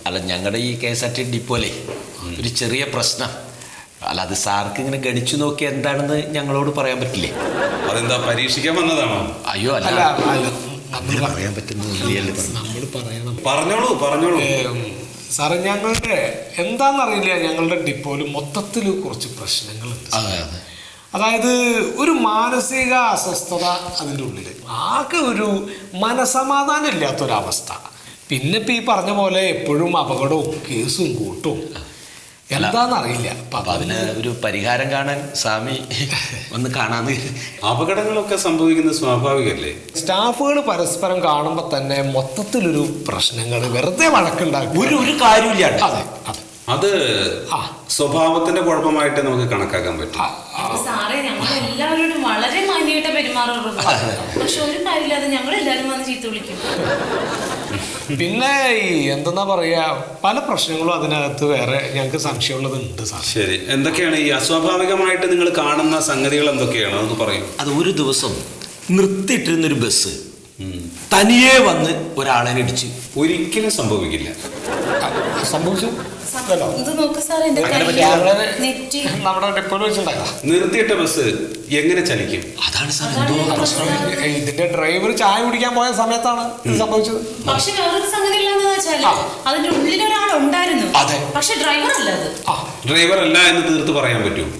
അല്ല ഞങ്ങളുടെ ഈ KSRT ഡിപ്പോയിലെ ഒരു ചെറിയ പ്രശ്നം. അല്ല അത് സാർക്ക് ഇങ്ങനെ ഗണിച്ചു നോക്കി എന്താണെന്ന് ഞങ്ങളോട് പറയാൻ പറ്റില്ലേ? അതെന്താ പരീക്ഷിക്കാൻ വന്നതാണോ? അയ്യോ അല്ല പറയാൻ പറഞ്ഞോളൂ. സാറേ ഞങ്ങളുടെ എന്താണെന്നറിയില്ല, ഞങ്ങളുടെ ഡിപ്പോയിൽ മൊത്തത്തിൽ കുറച്ച് പ്രശ്നങ്ങളുണ്ട്. അതായത് ഒരു മാനസിക അസ്വസ്ഥത അതിൻ്റെ ഉള്ളിൽ, ആകെ ഒരു മനസമാധാനം ഇല്ലാത്തൊരവസ്ഥ. പിന്നെ ഇപ്പം ഈ പറഞ്ഞ പോലെ എപ്പോഴും അപകടവും കേസും കൂട്ടും എന്താണെന്നറിയില്ല. അപ്പം അതിന് ഒരു പരിഹാരം കാണാൻ സ്വാമി ഒന്ന് കാണാന്ന്. അപകടങ്ങളൊക്കെ സംഭവിക്കുന്നത് സ്വാഭാവികല്ലേ? സ്റ്റാഫുകൾ പരസ്പരം കാണുമ്പോൾ തന്നെ മൊത്തത്തിലൊരു പ്രശ്നങ്ങൾ, വെറുതെ വഴക്കുണ്ടാക്കും. ഒരു കാര്യമില്ല. അതെ അതെ, അത് സ്വഭാവത്തിന്റെ കുഴപ്പമായിട്ട് നമുക്ക് കണക്കാക്കാൻ പറ്റും. സാറേ ഞങ്ങൾ എല്ലാവരോടും വളരെ മാന്യമായിട്ട് പെരുമാറുള്ളൂ. പക്ഷെ ഒരു കാര്യമില്ലാതെ ഞങ്ങൾ എല്ലാവരും വന്ന് ചീത്ത വിളിക്കും. പിന്നെ ഈ എന്തെന്നാ പറയാ, പല പ്രശ്നങ്ങളും അതിനകത്ത് വേറെ ഞങ്ങൾക്ക് സംശയമുള്ളതുണ്ട് സാർ. ശരി, എന്തൊക്കെയാണ് ഈ അസ്വാഭാവികമായിട്ട് നിങ്ങൾ കാണുന്ന സംഗതികൾ എന്തൊക്കെയാണ് അതൊന്ന് പറയും? അത് ഒരു ദിവസം നിർത്തിയിട്ടിരുന്നൊരു ബസ് തനിയെ വന്ന് ഒരാളെ ഇടിച്ച്. ഒരിക്കലും സംഭവിക്കില്ല. സംഭവിച്ചു ഇത് നോക്ക് സാറേ, എന്റെ നെറ്റി നമ്മുടെ ഡിപ്പോയിൽ വെച്ചിട്ടുണ്ടാകാം. നിർത്തിയിട്ട ബസ് എങ്ങനെ ചലിക്കും? അതാണ് സാർ എന്തോ പ്രശ്നം. ഇതിന്റെ ഡ്രൈവർ ചായ കുടിക്കാൻ പോയ സമയത്താണ് ഇത് സംഭവിച്ചത്. പക്ഷെ വേറൊരു സംഗതി ഇല്ലെന്ന് വെച്ചാല് അതിന്റെ ഉള്ളിൽ ഒരാളുണ്ടായിരുന്നു. പക്ഷെ ഡ്രൈവർ അല്ല അത്. ഡ്രൈവർ അല്ല എന്ന് തീർത്ത് പറയാൻ പറ്റുമോ?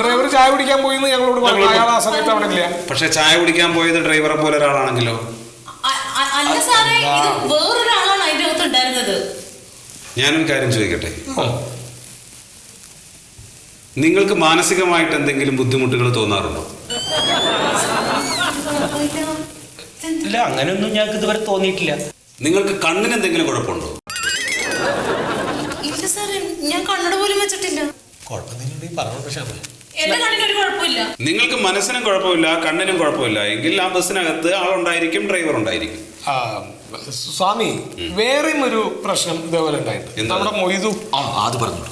ഡ്രൈവർ ചായ കുടിക്കാൻ പോയി ഞങ്ങളോട് പറഞ്ഞു. അയാൾ ആ സമയത്ത് അവിടെ ഇല്ല. പക്ഷെ ചായ കുടിക്കാൻ പോയത് ഡ്രൈവറെ പോലെ ഒരാളാണെങ്കിലോ? അല്ല സാറേ, ഇത് വേറൊരാളാണ് അതിന്റെ അകത്ത് ഉണ്ടായിരുന്നത്. ഞാനൊരു കാര്യം ചോദിക്കട്ടെ, നിങ്ങൾക്ക് മാനസികമായിട്ട് എന്തെങ്കിലും ബുദ്ധിമുട്ടുകൾ തോന്നാറുണ്ടോ? ഇല്ല, അങ്ങനെയൊന്നും ഞങ്ങൾക്ക് ഇതുവരെ തോന്നിയിട്ടില്ല. നിങ്ങൾക്ക് കണ്ണിന് എന്തെങ്കിലും കുഴപ്പമുണ്ടോ? ഇല്ല സാറേ, ഞാൻ കണ്ണട പോലും വെച്ചിട്ടില്ല. എന്റെ കണ്ണിനൊരു കുഴപ്പമില്ല. നിങ്ങൾക്ക് മനസ്സിനും കുഴപ്പമില്ല, കണ്ണിനും കുഴപ്പമില്ല എങ്കിൽ ആ ബസ്സിനകത്ത് ആളുണ്ടായിരിക്കും, ഡ്രൈവർ ഉണ്ടായിരിക്കും. സ്വാമി, വേറെയും ഒരു പ്രശ്നം ഇതേപോലെ ഉണ്ടായിട്ടുണ്ട്. നമ്മുടെ മൊയ്തു അത് പറഞ്ഞു.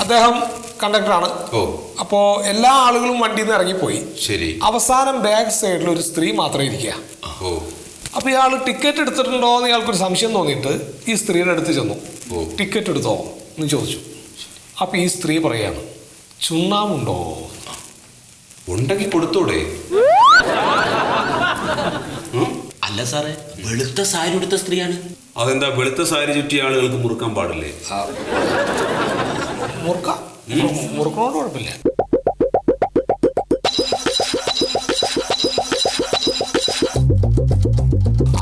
അദ്ദേഹം കണ്ടക്ടറാണ്. ഓ, അപ്പോ എല്ലാ ആളുകളും വണ്ടിയിൽ നിന്ന് ഇറങ്ങിപ്പോയി. ശരി. അവസാനം ബാക്ക് സൈഡിൽ ഒരു സ്ത്രീ മാത്രമേ ഇരിക്കുക. ഓ, അപ്പൊ ഇയാൾ ടിക്കറ്റ് എടുത്തിട്ടുണ്ടോ എന്ന് ഇയാൾക്കൊരു സംശയം തോന്നിയിട്ട് ഈ സ്ത്രീയുടെ അടുത്ത് ചെന്നു. ടിക്കറ്റ് എടുത്തോ എന്ന് ചോദിച്ചു. അപ്പൊ ഈ സ്ത്രീ പറയാണ്, ചുണ്ണാമുണ്ടോ? ഉണ്ടെങ്കിൽ കൊടുത്തൂടെ? അല്ല സാറേ, വെളുത്ത സാരി എടുത്ത സ്ത്രീയാണ്. അതെന്താ വെളുത്ത സാരി ചുറ്റിയ ആളുകൾക്ക് മുറുക്കാൻ പാടില്ലേ? മുറുക്കണോട് കുഴപ്പമില്ല.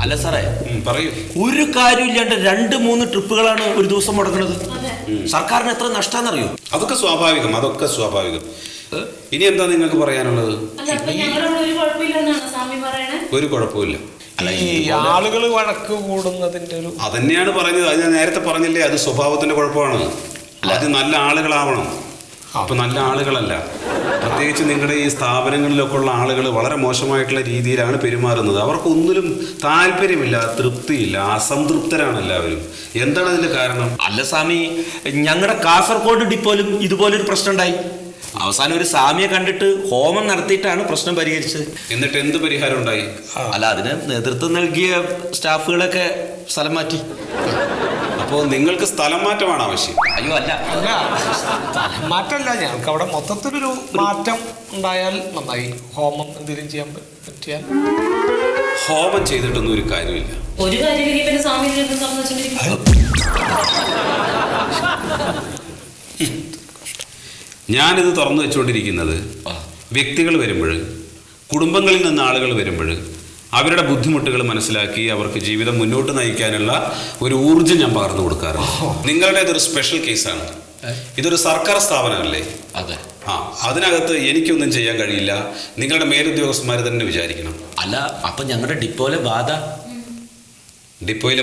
അല്ല സാറേ, പറയൂ. ഒരു കാര്യമില്ലാണ്ട് 2-3 ട്രിപ്പുകളാണ് ഒരു ദിവസം മുടക്കുന്നത്. സർക്കാരിന് എത്ര നഷ്ടമാണെന്നറിയോ? അതൊക്കെ സ്വാഭാവികം. ഇനി എന്താ നിങ്ങൾക്ക് പറയാനുള്ളത്? ഒരു കുഴപ്പമില്ല. ഈ ആളുകൾ വഴക്ക് കൂടുന്നതിന്റെ ഒരു അതന്നെയാണ് പറഞ്ഞത്. അത് ഞാൻ നേരത്തെ പറഞ്ഞില്ലേ, അത് സ്വഭാവത്തിന്റെ കുഴപ്പമാണ്. അത് നല്ല ആളുകളാവണം. അപ്പൊ നല്ല ആളുകളല്ല. പ്രത്യേകിച്ച് നിങ്ങളുടെ ഈ സ്ഥാപനങ്ങളിലൊക്കെ ഉള്ള ആളുകൾ വളരെ മോശമായിട്ടുള്ള രീതിയിലാണ് പെരുമാറുന്നത്. അവർക്കൊന്നിലും താല്പര്യമില്ല, തൃപ്തിയില്ല, അസംതൃപ്തരാണ് എല്ലാവരും. എന്താണ് അതിന്റെ കാരണം? അല്ല സ്വാമി, ഞങ്ങളുടെ കാസർഗോഡ് ഡിപ്പോയിലും ഇതുപോലൊരു പ്രശ്നം ഉണ്ടായി. അവസാനം ഒരു സ്വാമിയെ കണ്ടിട്ട് ഹോമം നടത്തിയിട്ടാണ് പ്രശ്നം പരിഹരിച്ചത്. എന്നിട്ട് എന്ത് പരിഹാരം ഉണ്ടായി? അല്ല, അതിന് നേതൃത്വം നൽകിയ സ്റ്റാഫുകളൊക്കെ സ്ഥലം മാറ്റി. അപ്പോൾ നിങ്ങൾക്ക് സ്ഥലം മാറ്റമാണ് ആവശ്യം? അയ്യോ അല്ല, സ്ഥലം മാറ്റമല്ല, ഞങ്ങൾക്ക് അവിടെ മൊത്തത്തിലൊരു മാറ്റം ഉണ്ടായാൽ നന്നായി. ഹോമം എന്തെങ്കിലും ചെയ്യാൻ പറ്റിയാൽ. ഹോമം ചെയ്തിട്ടൊന്നും ഒരു കാര്യമില്ല. ഒരു കാര്യം സ്വാമി ഞാനിത് തുറന്നു വെച്ചുകൊണ്ടിരിക്കുന്നത് വ്യക്തികൾ വരുമ്പോൾ, കുടുംബങ്ങളിൽ നിന്ന് ആളുകൾ വരുമ്പോൾ അവരുടെ ബുദ്ധിമുട്ടുകൾ മനസ്സിലാക്കി അവർക്ക് ജീവിതം മുന്നോട്ട് നയിക്കാനുള്ള ഒരു ഊർജ്ജം ഞാൻ പകർന്നു കൊടുക്കാറുണ്ട്. നിങ്ങളുടെ ഇതൊരു സ്പെഷ്യൽ കേസാണ്. ഇതൊരു സർക്കാർ സ്ഥാപനമല്ലേ? അതെ. അതിനകത്ത് എനിക്കൊന്നും ചെയ്യാൻ കഴിയില്ല. നിങ്ങളുടെ മേലുദ്യോഗസ്ഥന്മാർ തന്നെ വിചാരിക്കണം. അല്ല, അപ്പൊ ഞങ്ങളുടെ ഡിപ്പോയിലെ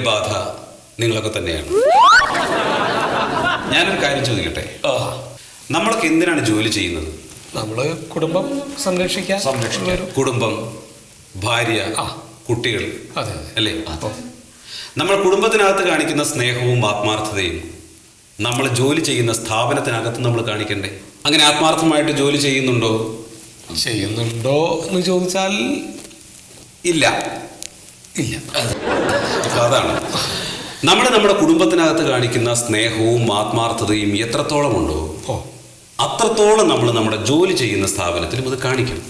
ബാധ നിങ്ങളൊക്കെ തന്നെയാണ്. ഞാനൊരു കാര്യം ചോദിക്കട്ടെ, നമ്മളൊക്കെ എന്തിനാണ് ജോലി ചെയ്യുന്നത്? നമ്മള് കുടുംബം സംരക്ഷിക്കാൻ. കുടുംബം, ഭാര്യ, കുട്ടികൾ, അല്ലേ? നമ്മൾ കുടുംബത്തിനകത്ത് കാണിക്കുന്ന സ്നേഹവും ആത്മാർത്ഥതയും നമ്മൾ ജോലി ചെയ്യുന്ന സ്ഥാപനത്തിനകത്ത് നമ്മൾ കാണിക്കണ്ടേ? അങ്ങനെ ആത്മാർത്ഥമായിട്ട് ജോലി ചെയ്യുന്നുണ്ടോ എന്ന് ചോദിച്ചാൽ ഇല്ല. അതാണ് നമ്മൾ നമ്മുടെ കുടുംബത്തിനകത്ത് കാണിക്കുന്ന സ്നേഹവും ആത്മാർത്ഥതയും എത്രത്തോളം ഉണ്ടോ ഓ അത്രത്തോളം നമ്മൾ നമ്മുടെ ജോലി ചെയ്യുന്ന സ്ഥാപനത്തിലും അത് കാണിക്കണം.